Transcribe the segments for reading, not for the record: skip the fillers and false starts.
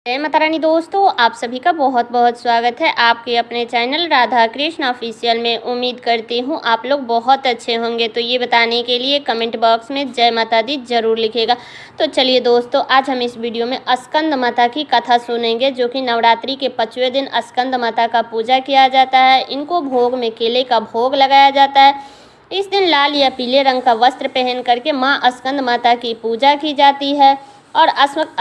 जय माता रानी दोस्तों, आप सभी का बहुत बहुत स्वागत है आपके अपने चैनल राधा कृष्ण ऑफिशियल में। उम्मीद करती हूँ आप लोग बहुत अच्छे होंगे। तो ये बताने के लिए कमेंट बॉक्स में जय माता दी जरूर लिखेगा। तो चलिए दोस्तों, आज हम इस वीडियो में स्कंद माता की कथा सुनेंगे, जो कि नवरात्रि के 5वें दिन स्कंद माता का पूजा किया जाता है। इनको भोग में केले का भोग लगाया जाता है। इस दिन लाल या पीले रंग का वस्त्र पहन करके माँ स्कंद माता की पूजा की जाती है। और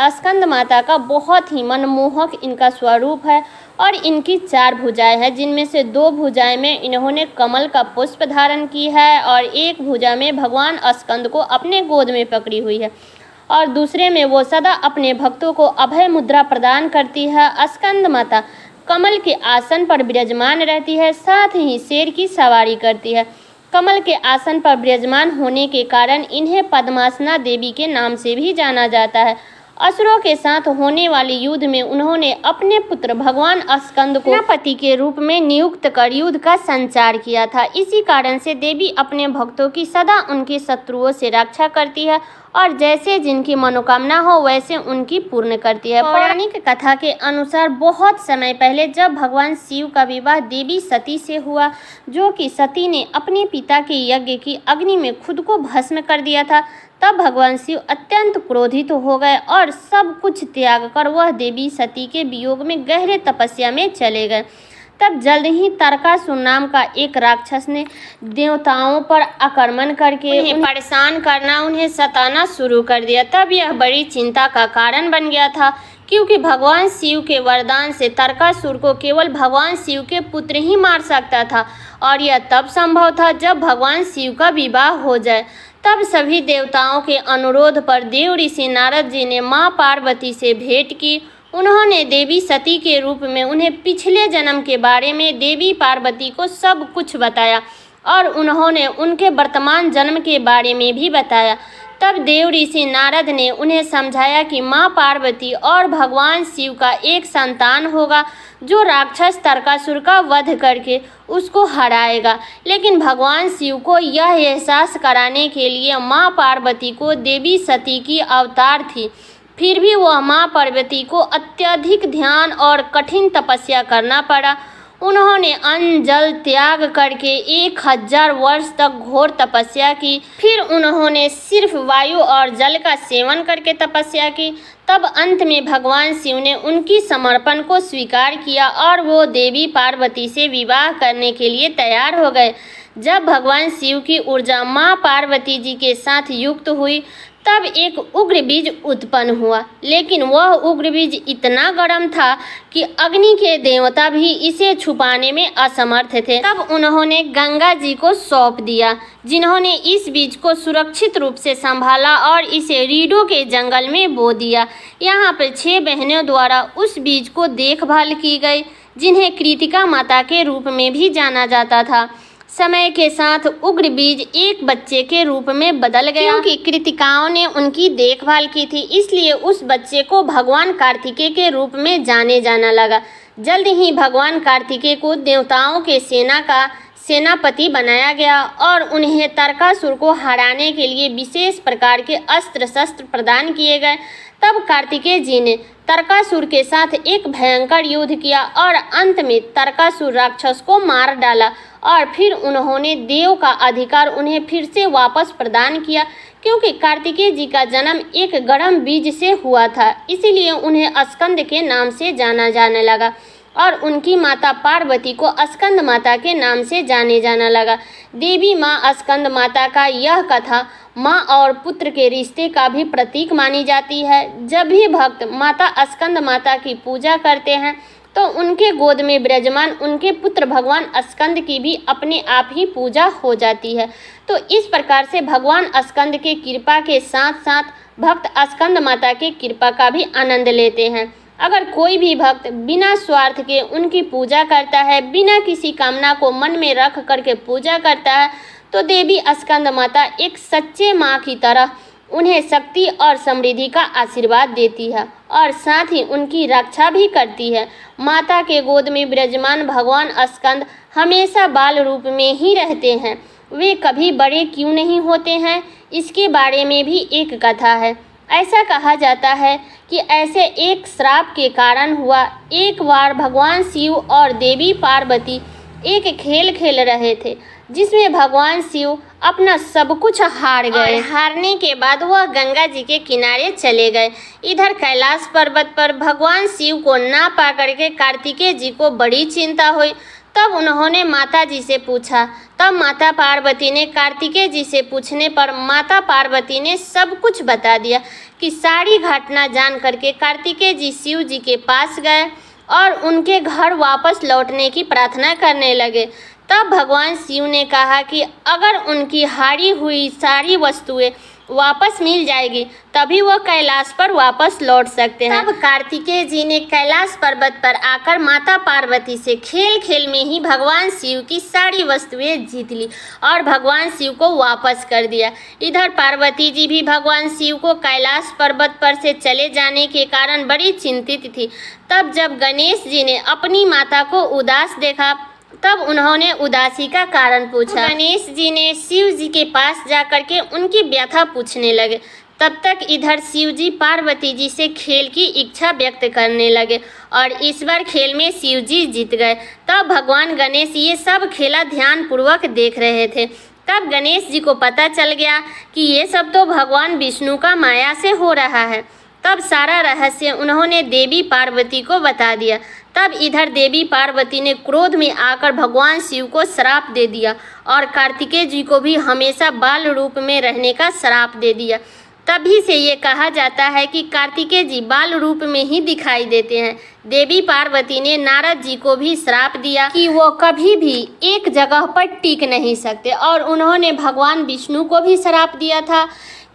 स्कंद माता का बहुत ही मनमोहक इनका स्वरूप है और इनकी 4 भुजाएं हैं, जिनमें से 2 भुजाएं में इन्होंने कमल का पुष्प धारण की है और एक भुजा में भगवान स्कंद को अपने गोद में पकड़ी हुई है और दूसरे में वो सदा अपने भक्तों को अभय मुद्रा प्रदान करती है। स्कंद माता कमल के आसन पर विराजमान रहती है, साथ ही शेर की सवारी करती है। कमल के आसन पर विराजमान होने के कारण इन्हें पद्मासना देवी के नाम से भी जाना जाता है। असुरों के साथ होने वाले युद्ध में उन्होंने अपने पुत्र भगवान स्कंद को सेनापति के रूप में नियुक्त कर युद्ध का संचार किया था। इसी कारण से देवी अपने भक्तों की सदा उनके शत्रुओं से रक्षा करती है और जैसे जिनकी मनोकामना हो वैसे उनकी पूर्ण करती है। पौराणिक कथा के अनुसार बहुत समय पहले जब भगवान शिव का विवाह देवी सती से हुआ, जो कि सती ने अपने पिता के यज्ञ की अग्नि में खुद को भस्म कर दिया था, तब भगवान शिव अत्यंत क्रोधित हो गए और सब कुछ त्याग कर वह देवी सती के वियोग में गहरे तपस्या में चले गए। तब जल्द ही तारकासुर नाम का एक राक्षस ने देवताओं पर आक्रमण करके उन्हें परेशान करना, उन्हें सताना शुरू कर दिया। तब यह बड़ी चिंता का कारण बन गया था, क्योंकि भगवान शिव के वरदान से तारकासुर को केवल भगवान शिव के पुत्र ही मार सकता था और यह तब संभव था जब भगवान शिव का विवाह हो जाए। तब सभी देवताओं के अनुरोध पर देव ऋषि नारद जी ने माँ पार्वती से भेंट की। उन्होंने देवी सती के रूप में उन्हें पिछले जन्म के बारे में देवी पार्वती को सब कुछ बताया और उन्होंने उनके वर्तमान जन्म के बारे में भी बताया। तब देव ऋषि नारद ने उन्हें समझाया कि माँ पार्वती और भगवान शिव का एक संतान होगा, जो राक्षस तारकासुर का वध करके उसको हराएगा। लेकिन भगवान शिव को यह एहसास कराने के लिए माँ पार्वती को देवी सती की अवतार थी। फिर भी वह माँ पार्वती को अत्यधिक ध्यान और कठिन तपस्या करना पड़ा। उन्होंने अन्न जल त्याग करके 1000 वर्ष तक घोर तपस्या की। फिर उन्होंने सिर्फ वायु और जल का सेवन करके तपस्या की। तब अंत में भगवान शिव ने उनकी समर्पण को स्वीकार किया और वो देवी पार्वती से विवाह करने के लिए तैयार हो गए। जब भगवान शिव की ऊर्जा माँ पार्वती जी के साथ युक्त हुई, तब एक उग्र बीज उत्पन्न हुआ, लेकिन वह उग्र बीज इतना गर्म था कि अग्नि के देवता भी इसे छुपाने में असमर्थ थे। तब उन्होंने गंगा जी को सौंप दिया, जिन्होंने इस बीज को सुरक्षित रूप से संभाला और इसे रीडो के जंगल में बो दिया। यहाँ पर 6 बहनों द्वारा उस बीज को देखभाल की गई, जिन्हें कृतिका माता के रूप में भी जाना जाता था। समय के साथ उग्र बीज एक बच्चे के रूप में बदल गया। क्योंकि कृतिकाओं ने उनकी देखभाल की थी, इसलिए उस बच्चे को भगवान कार्तिकेय के रूप में जाने जाना लगा। जल्द ही भगवान कार्तिकेय को देवताओं के सेना का सेनापति बनाया गया और उन्हें तारकासुर को हराने के लिए विशेष प्रकार के अस्त्र शस्त्र प्रदान किए गए। तब कार्तिकेय जी ने तारकासुर के साथ एक भयंकर युद्ध किया और अंत में तारकासुर राक्षस को मार डाला और फिर उन्होंने देव का अधिकार उन्हें फिर से वापस प्रदान किया। क्योंकि कार्तिकेय जी का जन्म एक गर्म बीज से हुआ था, इसीलिए उन्हें स्कंद के नाम से जाना जाने लगा और उनकी माता पार्वती को स्कंद माता के नाम से जाने जाना लगा। देवी माँ स्कंद माता का यह कथा माँ और पुत्र के रिश्ते का भी प्रतीक मानी जाती है। जब भी भक्त माता स्कंद माता की पूजा करते हैं, तो उनके गोद में विराजमान उनके पुत्र भगवान स्कंद की भी अपने आप ही पूजा हो जाती है। तो इस प्रकार से भगवान स्कंद के कृपा के साथ साथ भक्त स्कंद माता के कृपा का भी आनंद लेते हैं। अगर कोई भी भक्त बिना स्वार्थ के उनकी पूजा करता है, बिना किसी कामना को मन में रख करके पूजा करता है, तो देवी स्कंद माता एक सच्चे माँ की तरह उन्हें शक्ति और समृद्धि का आशीर्वाद देती है और साथ ही उनकी रक्षा भी करती है। माता के गोद में विराजमान भगवान स्कंद हमेशा बाल रूप में ही रहते हैं। वे कभी बड़े क्यों नहीं होते हैं, इसके बारे में भी एक कथा है। ऐसा कहा जाता है कि ऐसे एक श्राप के कारण हुआ। एक बार भगवान शिव और देवी पार्वती एक खेल खेल रहे थे जिसमें भगवान शिव अपना सब कुछ हार गए। हारने के बाद वह गंगा जी के किनारे चले गए। इधर कैलाश पर्वत पर भगवान शिव को ना पा करके कार्तिकेय जी को बड़ी चिंता हुई। तब उन्होंने माता जी से पूछा। तब माता पार्वती ने कार्तिकेय जी से पूछने पर माता पार्वती ने सब कुछ बता दिया कि सारी घटना जान करके कार्तिकेय जी शिव जी के पास गए और उनके घर वापस लौटने की प्रार्थना करने लगे। तब भगवान शिव ने कहा कि अगर उनकी हारी हुई सारी वस्तुएं वापस मिल जाएगी तभी वो कैलाश पर वापस लौट सकते हैं। तब कार्तिकेय जी ने कैलाश पर्वत पर आकर माता पार्वती से खेल खेल में ही भगवान शिव की सारी वस्तुएं जीत ली और भगवान शिव को वापस कर दिया। इधर पार्वती जी भी भगवान शिव को कैलाश पर्वत पर से चले जाने के कारण बड़ी चिंतित थी। तब जब गणेश जी ने अपनी माता को उदास देखा तब उन्होंने उदासी का कारण पूछा। गणेश जी ने शिव जी के पास जाकर के उनकी व्यथा पूछने लगे। तब तक इधर शिव जी पार्वती जी से खेल की इच्छा व्यक्त करने लगे और इस बार खेल में शिव जी जीत गए। तब भगवान गणेश ये सब खेला ध्यानपूर्वक देख रहे थे। तब गणेश जी को पता चल गया कि ये सब तो भगवान विष्णु का माया से हो रहा है। तब सारा रहस्य उन्होंने देवी पार्वती को बता दिया। तब इधर देवी पार्वती ने क्रोध में आकर भगवान शिव को श्राप दे दिया और कार्तिकेय जी को भी हमेशा बाल रूप में रहने का श्राप दे दिया। तभी से ये कहा जाता है कि कार्तिकेय जी बाल रूप में ही दिखाई देते हैं। देवी पार्वती ने नारद जी को भी श्राप दिया कि वो कभी भी एक जगह पर टिक नहीं सकते और उन्होंने भगवान विष्णु को भी श्राप दिया था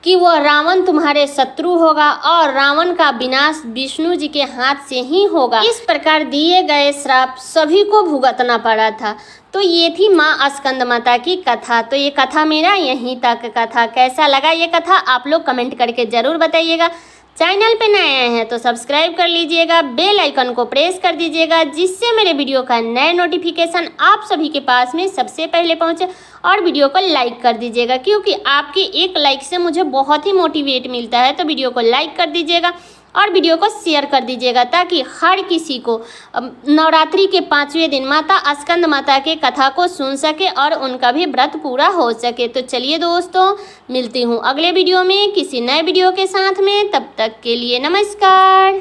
कि वो रावण तुम्हारे शत्रु होगा और रावण का विनाश विष्णु जी के हाथ से ही होगा। इस प्रकार दिए गए श्राप सभी को भुगतना पड़ा था। तो ये थी माँ स्कंद माता की कथा। तो ये कथा मेरा यहीं तक का था। कैसा लगा ये कथा आप लोग कमेंट करके ज़रूर बताइएगा। चैनल पे नए आए हैं तो सब्सक्राइब कर लीजिएगा, बेल आइकन को प्रेस कर दीजिएगा जिससे मेरे वीडियो का नए नोटिफिकेशन आप सभी के पास में सबसे पहले पहुंचे और वीडियो को लाइक कर दीजिएगा क्योंकि आपके एक लाइक से मुझे बहुत ही मोटिवेट मिलता है। तो वीडियो को लाइक कर दीजिएगा और वीडियो को शेयर कर दीजिएगा ताकि हर किसी को नवरात्रि के 5वें दिन माता स्कंद माता के कथा को सुन सके और उनका भी व्रत पूरा हो सके। तो चलिए दोस्तों, मिलती हूँ अगले वीडियो में किसी नए वीडियो के साथ में। तब तक के लिए नमस्कार।